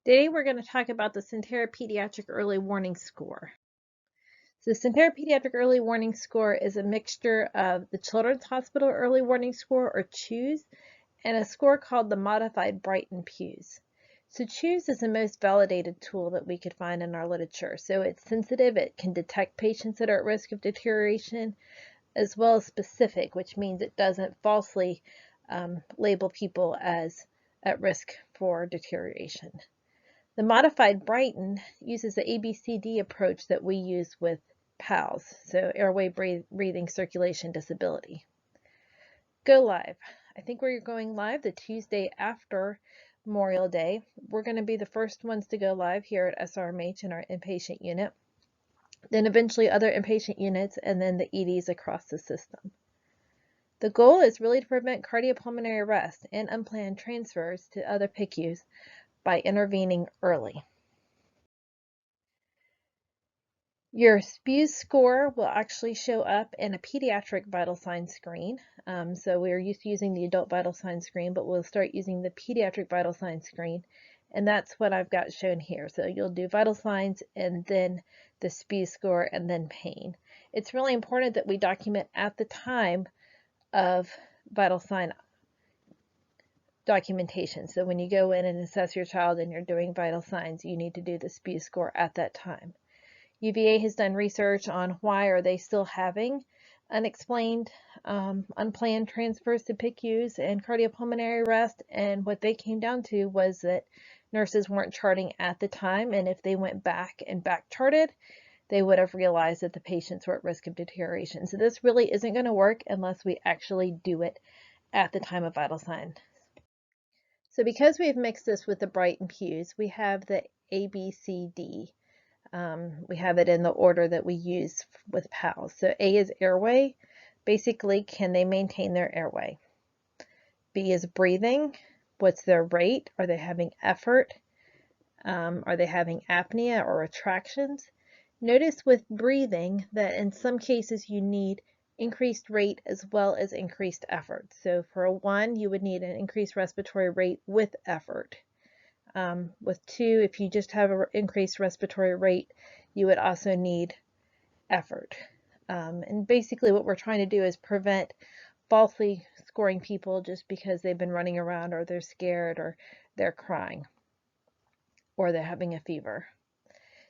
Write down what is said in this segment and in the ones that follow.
Today we're going to talk about the Sentara Pediatric Early Warning Score. So the Sentara Pediatric Early Warning Score is a mixture of the Children's Hospital Early Warning Score, or CHOOSE, and a score called the Modified Brighton-Pewes. So CHOOSE is the most validated tool that we could find in our literature. So it's sensitive, it can detect patients that are at risk of deterioration, as well as specific, which means it doesn't falsely label people as at risk for deterioration. The modified Brighton uses the ABCD approach that we use with PALS, so airway, breathing, circulation, disability. Go live. I think we're going live the Tuesday after Memorial Day. We're going to be the first ones to go live here at SRMH in our inpatient unit, then eventually other inpatient units, and then the EDs across the system. The goal is really to prevent cardiopulmonary arrest and unplanned transfers to other PICUs by intervening early. Your SPEWS score will actually show up in a pediatric vital sign screen. So we're used to using the adult vital sign screen, but we'll start using the pediatric vital sign screen. And that's what I've got shown here. So you'll do vital signs and then the SPEWS score and then pain. It's really important that we document at the time of vital sign documentation. So when you go in and assess your child and you're doing vital signs, you need to do the SPEWS score at that time. UVA has done research on why are they still having unexplained, unplanned transfers to PICUs and cardiopulmonary arrest, and what they came down to was that nurses weren't charting at the time, and if they went back and back charted, they would have realized that the patients were at risk of deterioration. So this really isn't going to work unless we actually do it at the time of vital sign. So because we've mixed this with the Brighton Pewes, we have the ABCD. We have it in the order that we use with PALS. So A is airway. Basically, can they maintain their airway? B is breathing. What's their rate? Are they having effort? Are they having apnea or retractions? Notice with breathing that in some cases you need increased rate as well as increased effort. So for a 1, you would need an increased respiratory rate with effort. With 2, if you just have an increased respiratory rate, you would also need effort. And basically what we're trying to do is prevent falsely scoring people just because they've been running around or they're scared or they're crying or they're having a fever.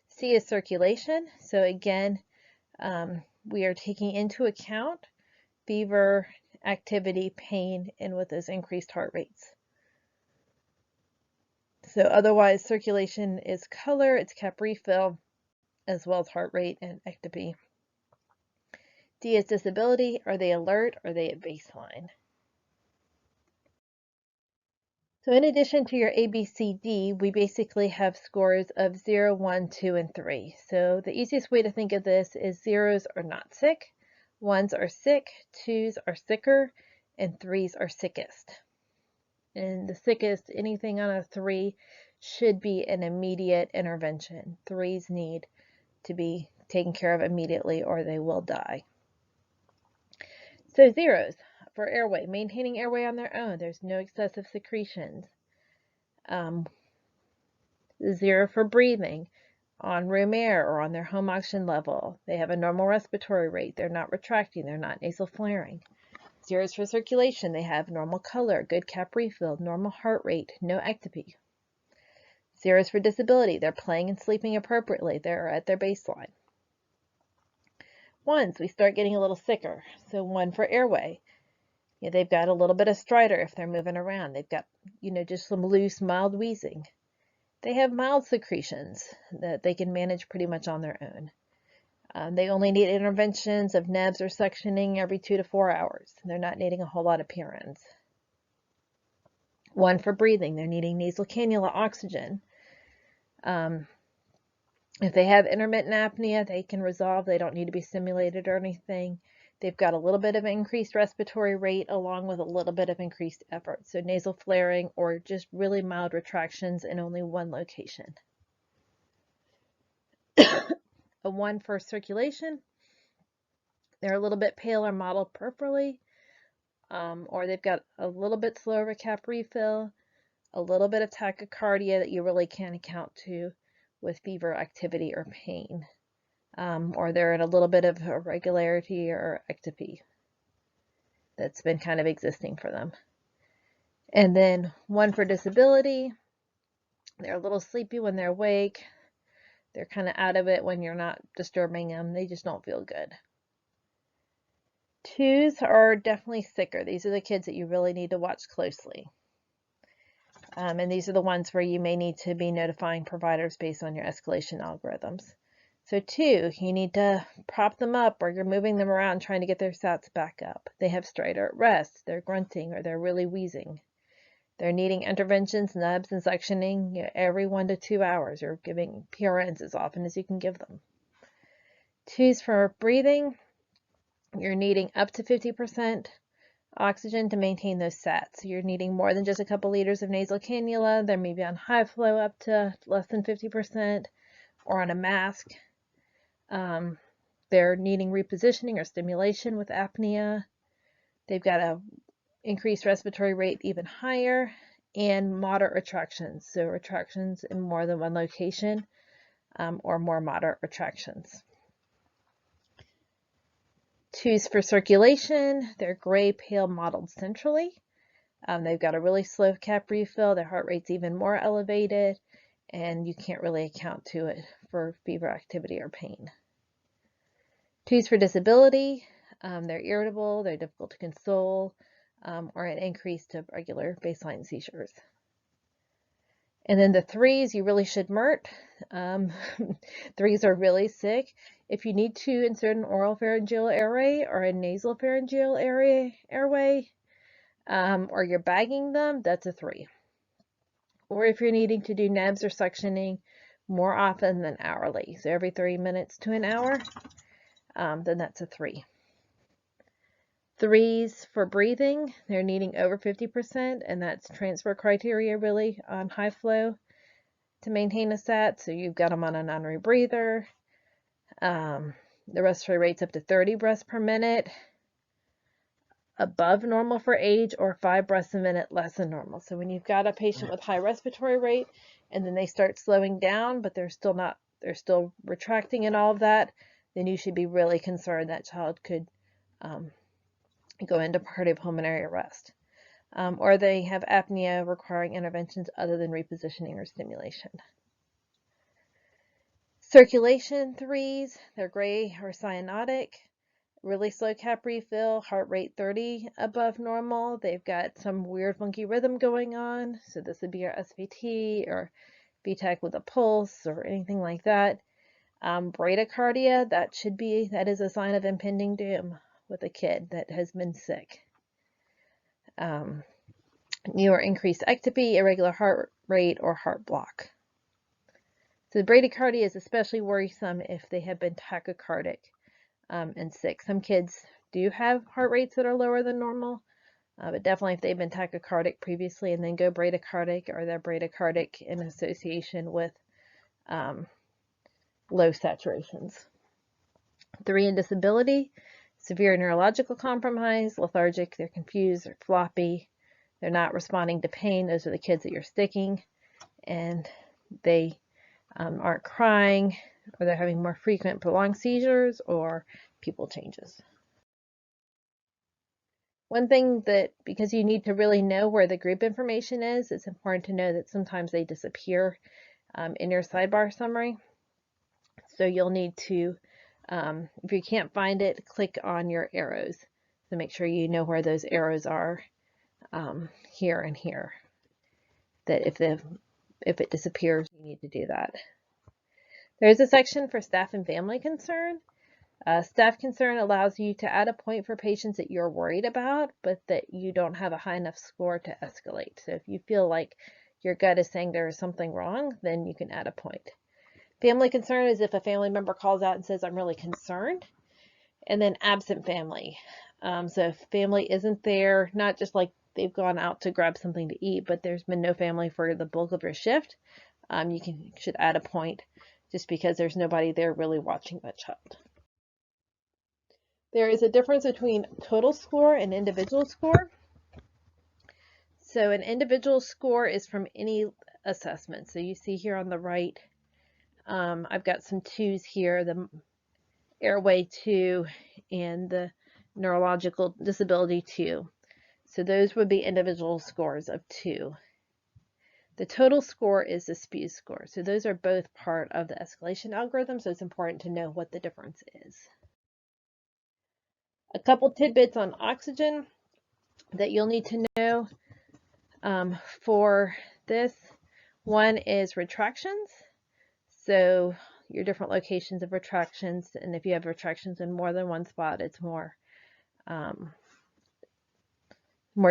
C is circulation. So again, we are taking into account fever, activity, pain, and with those increased heart rates. So otherwise, circulation is color, it's cap refill, as well as heart rate and ectopy. D is disability. Are they alert? Are they at baseline? So in addition to your ABCD, we basically have scores of 0, 1, 2, and 3. So the easiest way to think of this is 0s are not sick, 1s are sick, 2s are sicker, and 3s are sickest. And the sickest, anything on a 3 should be an immediate intervention. 3s need to be taken care of immediately or they will die. So 0s for airway, maintaining airway on their own. There's no excessive secretions. 0 for breathing, on room air or on their home oxygen level. They have a normal respiratory rate. They're not retracting. They're not nasal flaring. 0s for circulation. They have normal color, good cap refill, normal heart rate, no ectopy. 0s for disability. They're playing and sleeping appropriately. They're at their baseline. 1s, we start getting a little sicker. So 1 for airway. They've got a little bit of stridor if they're moving around. They've got, just some loose, mild wheezing. They have mild secretions that they can manage pretty much on their own. They only need interventions of nebs or suctioning every 2 to 4 hours. They're not needing a whole lot of PRNs. 1 for breathing. They're needing nasal cannula oxygen. If they have intermittent apnea, they can resolve. They don't need to be stimulated or anything. They've got a little bit of increased respiratory rate along with a little bit of increased effort. So nasal flaring or just really mild retractions in only one location. A 1 for circulation. They're a little bit pale or mottled peripherally, or they've got a little bit slower cap refill, a little bit of tachycardia that you really can't account to with fever, activity, or pain. Or they're in a little bit of irregularity or ectopy that's been kind of existing for them. And then one for disability. They're a little sleepy when they're awake. They're kind of out of it when you're not disturbing them. They just don't feel good. 2s are definitely sicker. These are the kids that you really need to watch closely. And these are the ones where you may need to be notifying providers based on your escalation algorithms. So 2, you need to prop them up, or you're moving them around trying to get their SATs back up. They have stridor at rest, they're grunting, or they're really wheezing. They're needing interventions, nubs, and suctioning every 1 to 2 hours. You're giving PRNs as often as you can give them. 2s for breathing, you're needing up to 50% oxygen to maintain those SATs. So you're needing more than just a couple liters of nasal cannula. They're maybe on high flow up to less than 50% or on a mask. They're needing repositioning or stimulation with apnea. They've got a increased respiratory rate even higher, and moderate retractions. So retractions in more than one location, or more moderate retractions. 2s for circulation, they're gray, pale, mottled centrally. They've got a really slow cap refill. Their heart rate's even more elevated, and you can't really account to it for fever, activity, or pain. 2s for disability, they're irritable, they're difficult to console, or an increase to regular baseline seizures. And then the 3s, you really should MERT. 3s are really sick. If you need to insert an oral pharyngeal airway or a nasal pharyngeal airway, or you're bagging them, that's a 3. Or if you're needing to do nebs or suctioning more often than hourly, so every 30 minutes to an hour, then that's a 3. 3s for breathing, they're needing over 50%, and that's transfer criteria really on high flow to maintain a SAT. So you've got them on a non-rebreather. The respiratory rate's up to 30 breaths per minute, above normal for age, or 5 breaths a minute less than normal. So when you've got a patient with high respiratory rate and then they start slowing down, but they're still retracting and all of that, then you should be really concerned that child could go into cardiopulmonary arrest. Or they have apnea requiring interventions other than repositioning or stimulation. Circulation 3s, they're gray or cyanotic, really slow cap refill, heart rate 30 above normal. They've got some weird funky rhythm going on. So this would be your SVT or VTAC with a pulse or anything like that. Bradycardia, that is a sign of impending doom with a kid that has been sick. New or increased ectopy, irregular heart rate, or heart block. So bradycardia is especially worrisome if they have been tachycardic and sick. Some kids do have heart rates that are lower than normal, but definitely if they've been tachycardic previously and then go bradycardic, or they're bradycardic in association with low saturations. 3 in disability, severe neurological compromise, lethargic, they're confused, they're floppy, they're not responding to pain. Those are the kids that you're sticking, and they aren't crying, or they're having more frequent prolonged seizures or pupil changes. One thing that, because you need to really know where the group information is, it's important to know that sometimes they disappear in your sidebar summary. So you'll need to, if you can't find it, click on your arrows to make sure you know where those arrows are here and here. That if it disappears, you need to do that. There's a section for staff and family concern. Staff concern allows you to add a point for patients that you're worried about, but that you don't have a high enough score to escalate. So if you feel like your gut is saying there is something wrong, then you can add a point. Family concern is if a family member calls out and says, I'm really concerned. And then absent family. So if family isn't there, not just like they've gone out to grab something to eat, but there's been no family for the bulk of your shift, you should add a point just because there's nobody there really watching that child. There is a difference between total score and individual score. So an individual score is from any assessment. So you see here on the right, I've got some 2s here, the airway 2 and the neurological disability 2. So those would be individual scores of 2. The total score is the SPEW score. So those are both part of the escalation algorithm, so it's important to know what the difference is. A couple tidbits on oxygen that you'll need to know for this. One is retractions. So your different locations of retractions, and if you have retractions in more than one spot, it's more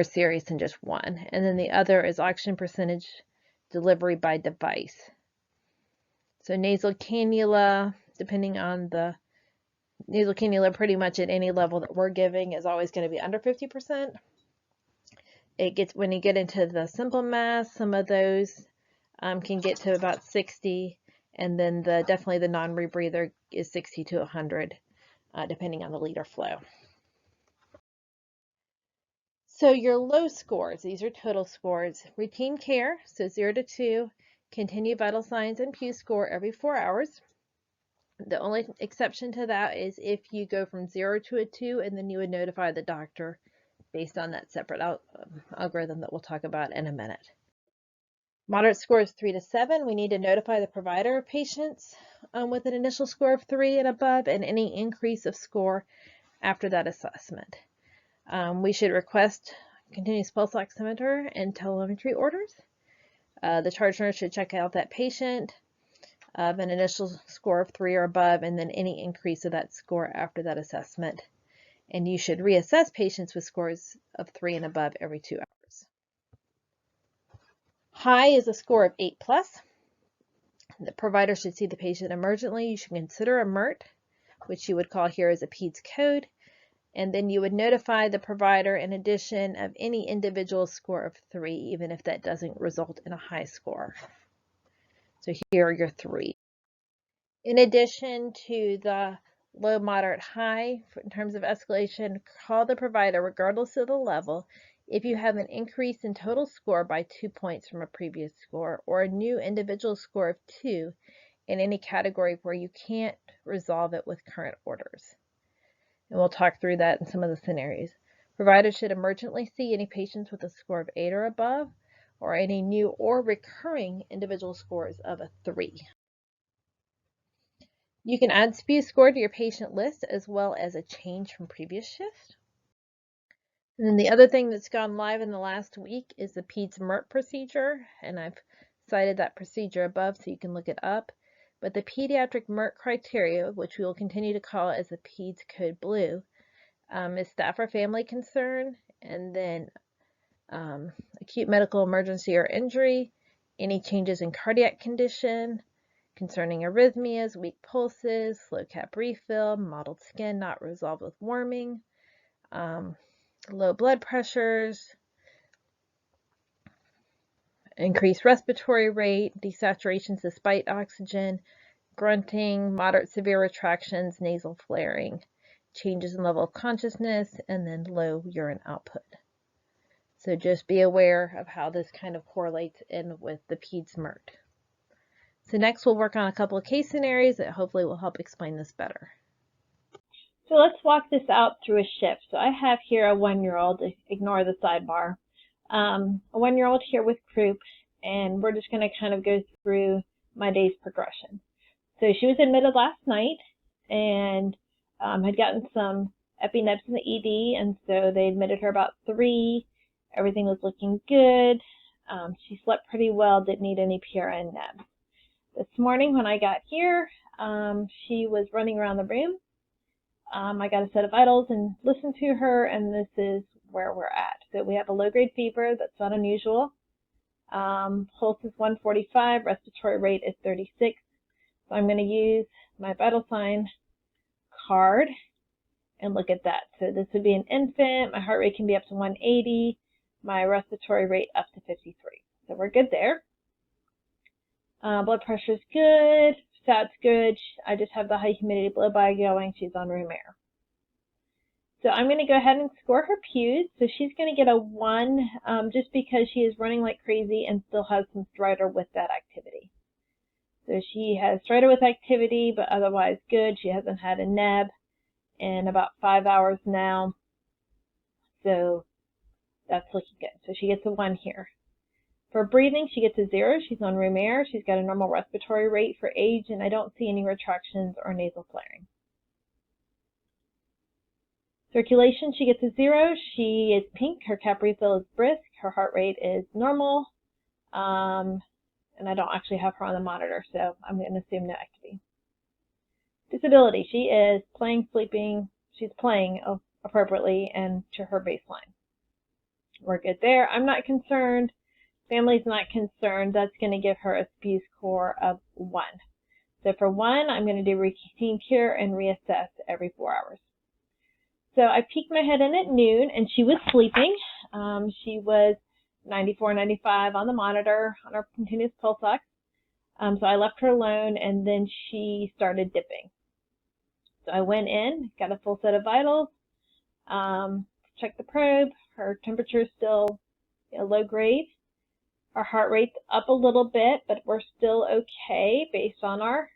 serious than just one. And then the other is oxygen percentage delivery by device. So nasal cannula, depending on the nasal cannula, pretty much at any level that we're giving is always going to be under 50%. When you get into the simple mask, some of those can get to about 60, and then definitely the non-rebreather is 60 to 100, depending on the liter flow. So your low scores, these are total scores. Routine care, so 0 to 2, continue vital signs and Pew score every 4 hours. The only exception to that is if you go from 0 to a 2, and then you would notify the doctor based on that separate algorithm that we'll talk about in a minute. Moderate score is 3 to 7. We need to notify the provider of patients with an initial score of 3 and above, and any increase of score after that assessment. We should request continuous pulse oximeter and telemetry orders. The charge nurse should check out that patient of an initial score of 3 or above, and then any increase of that score after that assessment. And you should reassess patients with scores of 3 and above every 2 hours. High is a score of 8+. The provider should see the patient emergently. You should consider a MERT, which you would call here as a PEDS code. And then you would notify the provider in addition of any individual score of 3, even if that doesn't result in a high score. So here are your 3. In addition to the low, moderate, high, in terms of escalation, call the provider regardless of the level if you have an increase in total score by 2 points from a previous score, or a new individual score of 2 in any category where you can't resolve it with current orders. And we'll talk through that in some of the scenarios. Providers should emergently see any patients with a score of 8 or above, or any new or recurring individual scores of a 3. You can add SPEW score to your patient list as well as a change from previous shift. And then the other thing that's gone live in the last week is the PEDS MERT procedure, and I've cited that procedure above so you can look it up. But the pediatric MERT criteria, which we will continue to call as the PEDS code blue, is staff or family concern, and then acute medical emergency or injury, any changes in cardiac condition, concerning arrhythmias, weak pulses, slow cap refill, mottled skin not resolved with warming, low blood pressures, increased respiratory rate, desaturations despite oxygen, grunting, moderate severe retractions, nasal flaring, changes in level of consciousness, and then low urine output. So just be aware of how this kind of correlates in with the PEDS MERT. So next we'll work on a couple of case scenarios that hopefully will help explain this better. So let's walk this out through a shift. So I have here a 1-year-old, ignore the sidebar, a 1-year-old here with croup, and we're just going to kind of go through my day's progression. So she was admitted last night and had gotten some epi-nebs in the ED, and so they admitted her about 3. Everything was looking good. She slept pretty well, didn't need any PRN nebs. This morning when I got here, she was running around the room. I got a set of vitals and listened to her, and this is where we're at. So we have a low-grade fever. That's not unusual. Pulse is 145. Respiratory rate is 36. So I'm going to use my vital sign card and look at that. So this would be an infant. My heart rate can be up to 180. My respiratory rate up to 53. So we're good there. Blood pressure is good. Fat's good. I just have the high humidity blow by going. She's on room air. So I'm going to go ahead and score her pews. So she's going to get a 1 just because she is running like crazy and still has some stridor with that activity. So she has stridor with activity, but otherwise good. She hasn't had a neb in about 5 hours now. So that's looking good. So she gets a 1 here. For breathing, she gets a 0. She's on room air. She's got a normal respiratory rate for age, and I don't see any retractions or nasal flaring. Circulation, she gets a 0. She is pink. Her cap refill is brisk. Her heart rate is normal. And I don't actually have her on the monitor, so I'm going to assume no activity. Disability, she is playing, sleeping. She's playing appropriately and to her baseline. We're good there. I'm not concerned. Family's not concerned. That's going to give her a SPEW score of 1. So for 1, I'm going to do routine care and reassess every 4 hours. So I peeked my head in at noon, and she was sleeping. She was 94, 95 on the monitor on her continuous pulse ox. So I left her alone, and then she started dipping. So I went in, got a full set of vitals, checked the probe. Her temperature is still low grade. Our heart rate's up a little bit, but we're still okay based on our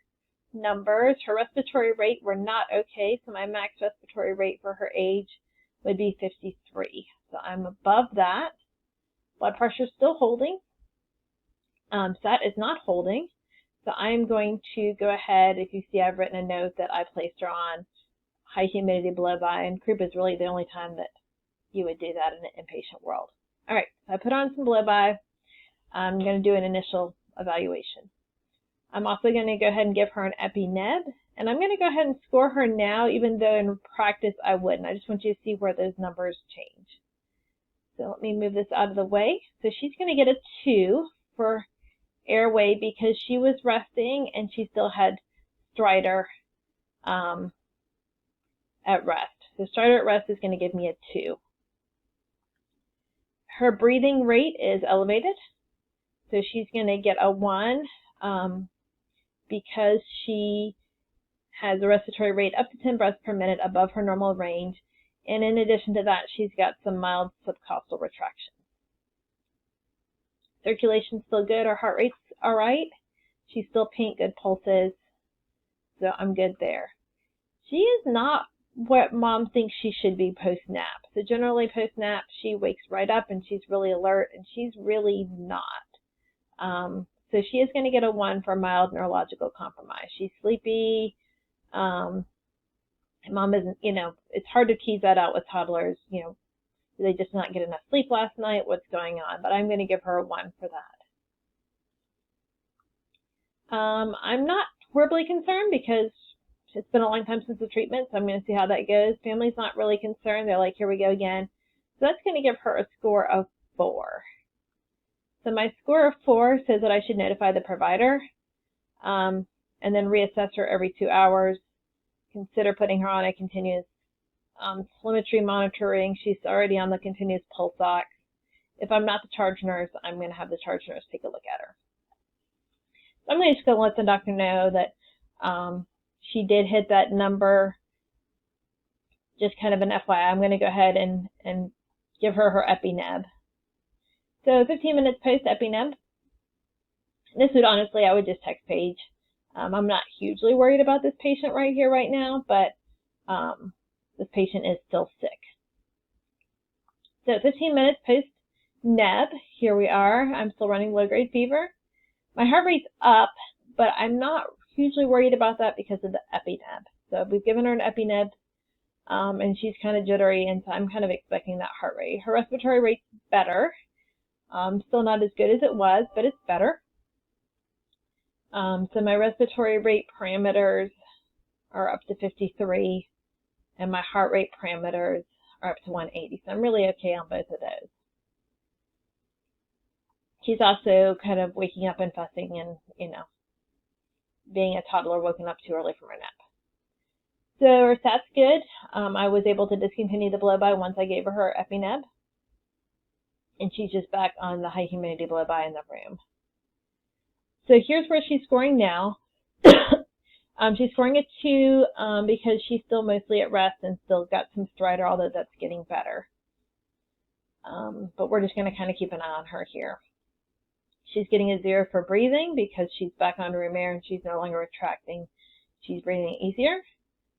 numbers. Her respiratory rate, we're not okay, so my max respiratory rate for her age would be 53. So I'm above that. Blood pressure is still holding. SAT is not holding. So I'm going to go ahead, if you see I've written a note that I placed her on high humidity blow-by, and croup is really the only time that you would do that in an inpatient world. All right, so I put on some blow-by. I'm going to do an initial evaluation. I'm also going to go ahead and give her an epi-neb, and I'm going to go ahead and score her now, even though in practice I wouldn't. I just want you to see where those numbers change. So let me move this out of the way. So she's going to get a 2 for airway because she was resting and she still had stridor at rest. So stridor at rest is going to give me a 2. Her breathing rate is elevated. So she's going to get a 1 because she has a respiratory rate up to 10 breaths per minute above her normal range. And in addition to that, she's got some mild subcostal retraction. Circulation's still good. Her heart rate's all right. She's still pink, good pulses. So I'm good there. She is not what mom thinks she should be post-nap. So generally post-nap, she wakes right up and she's really alert, and she's really not. So she is going to get a 1 for mild neurological compromise. She's sleepy. Mom isn't, it's hard to tease that out with toddlers. Did they just not get enough sleep last night? What's going on? But I'm going to give her a 1 for that. I'm not horribly concerned because it's been a long time since the treatment, so I'm going to see how that goes. Family's not really concerned. They're like, here we go again. So that's going to give her a score of 4. So my score of 4 says that I should notify the provider and then reassess her every 2 hours. Consider putting her on a continuous telemetry monitoring. She's already on the continuous pulse ox. If I'm not the charge nurse, I'm going to have the charge nurse take a look at her. So I'm just going to let the doctor know that she did hit that number. Just kind of an FYI, I'm going to go ahead and give her her epi-neb. So 15 minutes post epi-neb. This would honestly, I would just text Paige. I'm not hugely worried about this patient right here, right now, but this patient is still sick. So 15 minutes post-neb, here we are. I'm still running low-grade fever. My heart rate's up, but I'm not hugely worried about that because of the epi-neb. So we've given her an epi-neb, and she's kind of jittery, and so I'm kind of expecting that heart rate. Her respiratory rate's better. Still not as good as it was, but it's better. So my respiratory rate parameters are up to 53, and my heart rate parameters are up to 180. So I'm really okay on both of those. She's also kind of waking up and fussing and, being a toddler woken up too early from her nap. So her SAT's good. I was able to discontinue the blow-by once I gave her epi-neb. And she's just back on the high humidity blow-by in the room. So here's where she's scoring now. She's scoring a 2 because she's still mostly at rest and still got some stridor, although that's getting better. But we're just going to kind of keep an eye on her here. She's getting a 0 for breathing because she's back on room air and she's no longer retracting. She's breathing easier.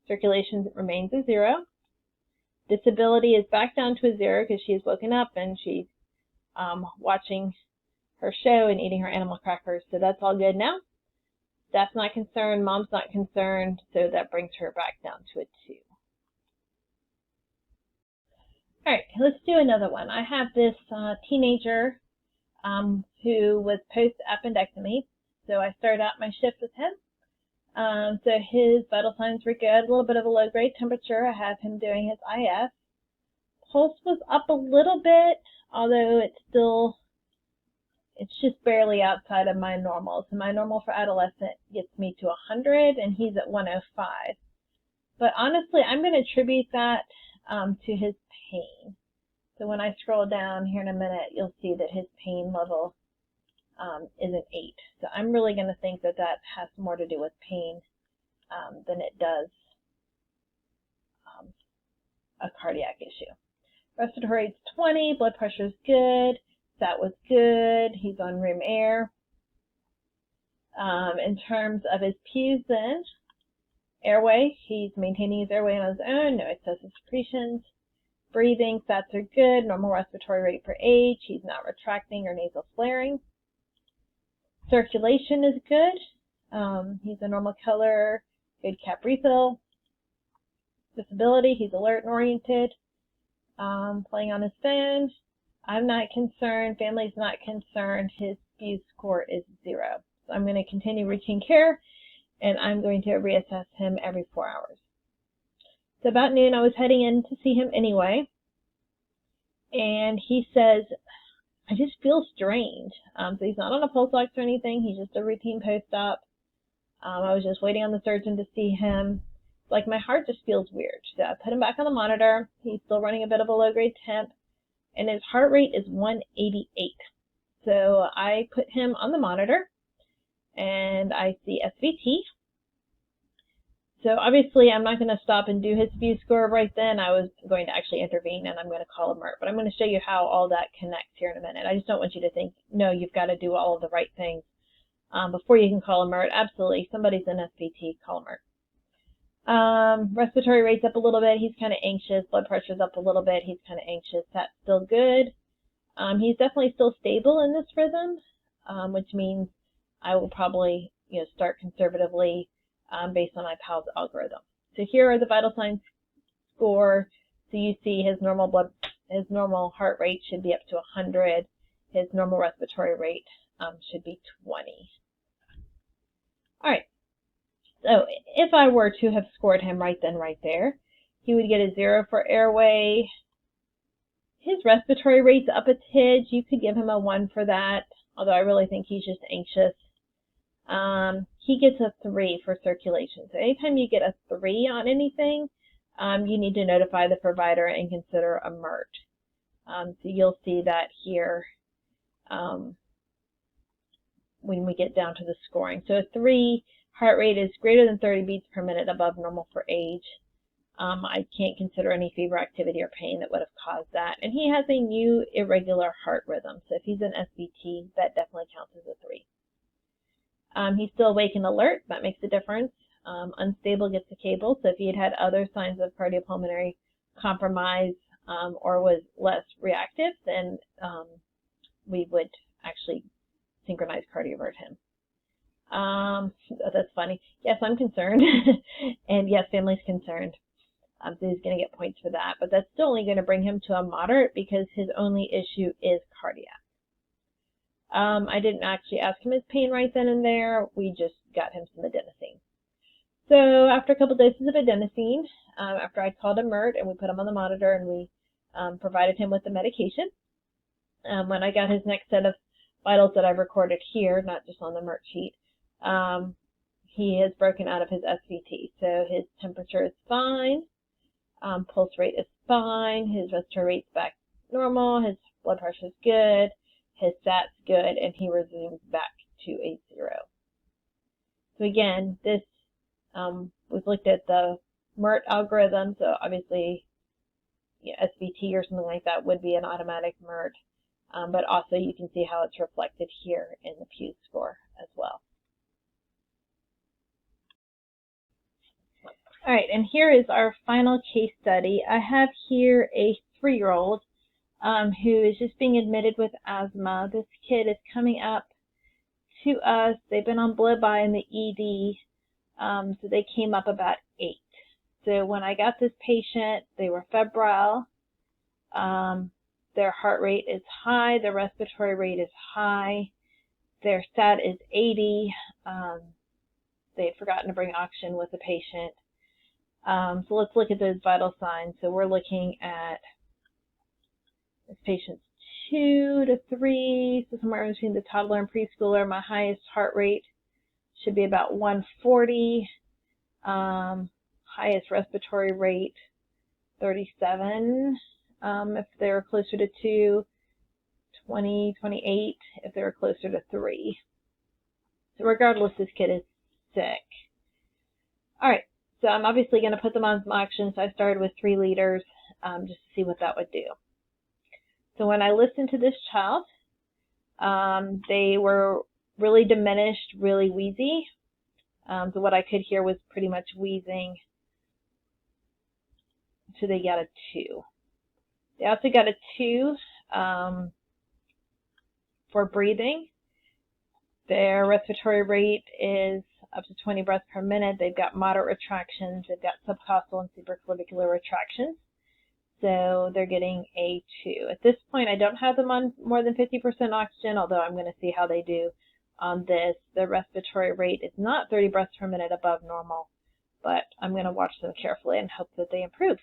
Circulation remains a 0. Disability is back down to a 0 because she's woken up and she's watching her show and eating her animal crackers. So that's all good now. Dad's not concerned, Mom's not concerned, so that brings her back down to a 2. All right, let's do another one. I have this teenager who was post-appendectomy, so I started out my shift with him. So his vital signs were good, a little bit of a low-grade temperature. I have him doing his IF. Pulse was up a little bit, although it's just barely outside of my normal. So my normal for adolescent gets me to 100, and he's at 105. But honestly, I'm going to attribute that to his pain. So when I scroll down here in a minute, you'll see that his pain level is an 8. So I'm really going to think that that has more to do with pain than it does a cardiac issue. Respiratory rate's 20, blood pressure's good, that was good, he's on room air. In terms of his pews then, airway, he's maintaining his airway on his own, no excessive secretions. Breathing, stats are good, normal respiratory rate for age, he's not retracting or nasal flaring. Circulation is good, he's a normal color, good cap refill. Disability, he's alert and oriented, playing on his phone. I'm not concerned, family's not concerned, his SPEW score is 0. So I'm going to continue routine care, and I'm going to reassess him every 4 hours. So about noon, I was heading in to see him anyway, and he says, I just feel strange. So he's not on a pulse ox or anything, he's just a routine post-op. I was just waiting on the surgeon to see him. Like, my heart just feels weird. So I put him back on the monitor. He's still running a bit of a low-grade temp, and his heart rate is 188. So I put him on the monitor, and I see SVT. So obviously I'm not going to stop and do his SPEW score right then. I was going to actually intervene, and I'm going to call a MERT. But I'm going to show you how all that connects here in a minute. I just don't want you to think, no, you've got to do all of the right things before you can call a MERT. Absolutely. Somebody's in SVT, call a MERT. Respiratory rate's up a little bit. He's kind of anxious. Blood pressure's up a little bit. He's kind of anxious. That's still good. He's definitely still stable in this rhythm, which means I will probably, start conservatively based on my PALS algorithm. So here are the vital signs score. So you see his normal heart rate should be up to 100. His normal respiratory rate should be 20. All right. So if I were to have scored him right then, right there, he would get a 0 for airway. His respiratory rate's up a tidge. You could give him a 1 for that, although I really think he's just anxious. He gets a 3 for circulation. So anytime you get a 3 on anything, you need to notify the provider and consider a MERT. So you'll see that here when we get down to the scoring. So a 3, heart rate is greater than 30 beats per minute above normal for age. I can't consider any fever activity or pain that would have caused that. And he has a new irregular heart rhythm. So if he's an SVT, that definitely counts as a 3. He's still awake and alert. That makes a difference. Unstable gets a cable. So if he had other signs of cardiopulmonary compromise or was less reactive, then we would actually synchronize cardiovert him. That's funny. Yes, I'm concerned. And yes, family's concerned. So he's going to get points for that. But that's still only going to bring him to a moderate because his only issue is cardiac. I didn't actually ask him his pain right then and there. We just got him some adenosine. So after a couple doses of adenosine, after I called a MERT and we put him on the monitor and we provided him with the medication, when I got his next set of vitals that I've recorded here, not just on the MERT sheet, he has broken out of his SVT. So his temperature is fine, pulse rate is fine, his respiratory rate's back normal, his blood pressure is good, his SAT's good, and he resumes back to a 0. So again, this We've looked at the MERT algorithm, so obviously SVT or something like that would be an automatic MERT, but also you can see how it's reflected here in the Pew score as well. All right, and here is our final case study. I have here a 3-year-old who is just being admitted with asthma. This kid is coming up to us. They've been on Blood-By in the ED, so they came up about 8. So when I got this patient, they were febrile. Their heart rate is high. Their respiratory rate is high. Their stat is 80. They had forgotten to bring oxygen with the patient. So let's look at those vital signs. So we're looking at this patient's 2 to 3, so somewhere between the toddler and preschooler. My highest heart rate should be about 140. Highest respiratory rate, 37. If they're closer to 2, 20, 28 if they're closer to 3. So regardless, this kid is sick. All right. So I'm obviously going to put them on some oxygen, so I started with 3 liters just to see what that would do. So when I listened to this child, they were really diminished, really wheezy. So what I could hear was pretty much wheezing. So they got a 2. They also got a 2 for breathing. Their respiratory rate is up to 20 breaths per minute. They've got moderate retractions. They've got subcostal and supraclavicular retractions. So they're getting a 2. At this point, I don't have them on more than 50% oxygen, although I'm going to see how they do on this. The respiratory rate is not 30 breaths per minute above normal, but I'm going to watch them carefully and hope that they improve.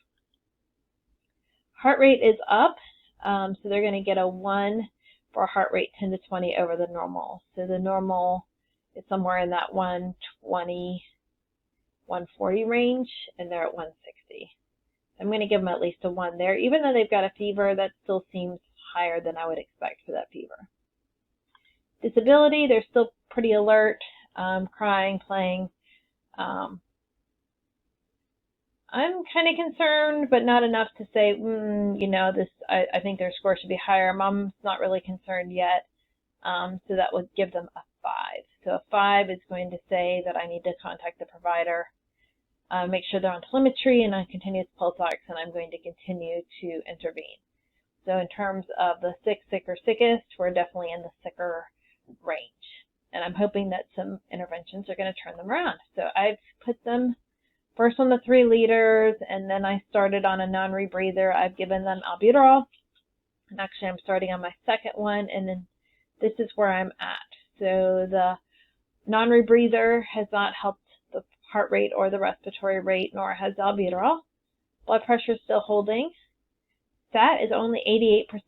Heart rate is up, so they're going to get a 1 for heart rate 10 to 20 over the normal. So the normal is somewhere in that 120, 140 range, and they're at 160. I'm going to give them at least a 1 there. Even though they've got a fever, that still seems higher than I would expect for that fever. Disability, they're still pretty alert, crying, playing. I'm kind of concerned, but not enough to say, I think their score should be higher. Mom's not really concerned yet, so that would give them a 5. So a 5 is going to say that I need to contact the provider, make sure they're on telemetry and on continuous pulse ox, and I'm going to continue to intervene. So in terms of the sick or sickest, we're definitely in the sicker range. And I'm hoping that some interventions are going to turn them around. So I've put them first on the 3 liters, and then I started on a non-rebreather. I've given them albuterol, and actually I'm starting on my second one, and then this is where I'm at. So the non-rebreather has not helped the heart rate or the respiratory rate, nor has albuterol. Blood pressure is still holding. Stat is only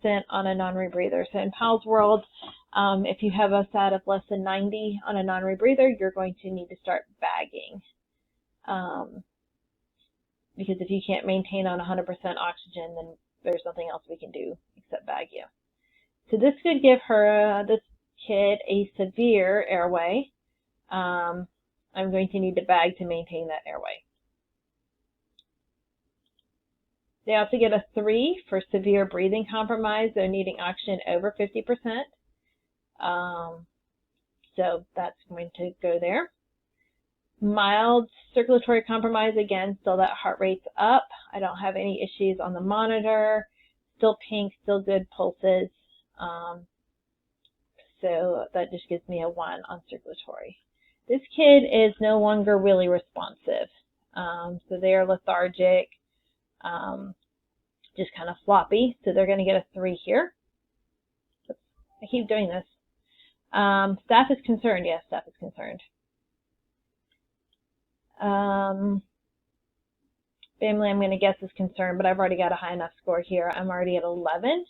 88% on a non-rebreather. So in Powell's world, if you have a stat of less than 90 on a non-rebreather, you're going to need to start bagging. Because if you can't maintain on 100% oxygen, then there's nothing else we can do except bag you. So this could give this kid a severe airway. I'm going to need to bag to maintain that airway. They also get a 3 for severe breathing compromise. They're needing oxygen over 50%. So that's going to go there. Mild circulatory compromise, again, still that heart rate's up. I don't have any issues on the monitor. Still pink, still good pulses. So that just gives me a 1 on circulatory. This kid is no longer really responsive. So they are lethargic, just kind of floppy. So they're going to get a 3 here. I keep doing this. Staff is concerned. Yes, staff is concerned. Family, I'm going to guess is concerned, but I've already got a high enough score here. I'm already at 11.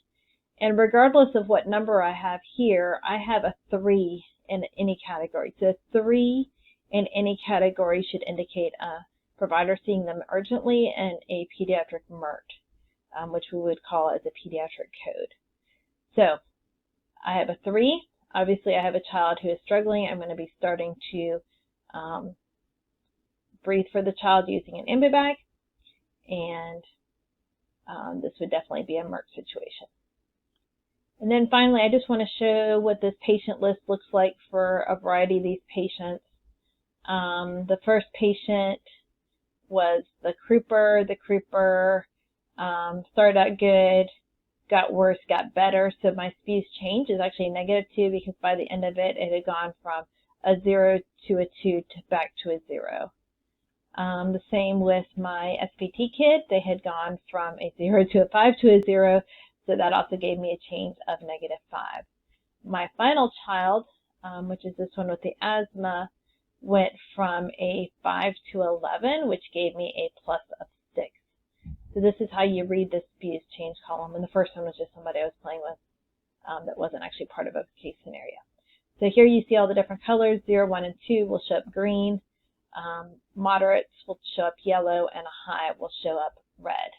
And regardless of what number I have here, I have a 3 in any category. So 3 in any category should indicate a provider seeing them urgently and a pediatric MERT, which we would call as a pediatric code. So I have a 3. Obviously, I have a child who is struggling. I'm going to be starting to breathe for the child using an ambu bag, and this would definitely be a Merck situation. And then finally, I just want to show what this patient list looks like for a variety of these patients. The first patient was the Kruper. The Kruper started out good, got worse, got better. So my speeds change is actually -2 because by the end of it, it had gone from a 0 to a 2 to back to a 0. The same with my SPT kid. They had gone from a 0 to a 5 to a 0. So that also gave me a change of -5. My final child, which is this one with the asthma, went from a 5 to 11, which gave me a +6. So this is how you read the speeds change column. And the first one was just somebody I was playing with that wasn't actually part of a case scenario. So here you see all the different colors. 0, 1, and 2 will show up green. Moderates will show up yellow, and a high will show up red.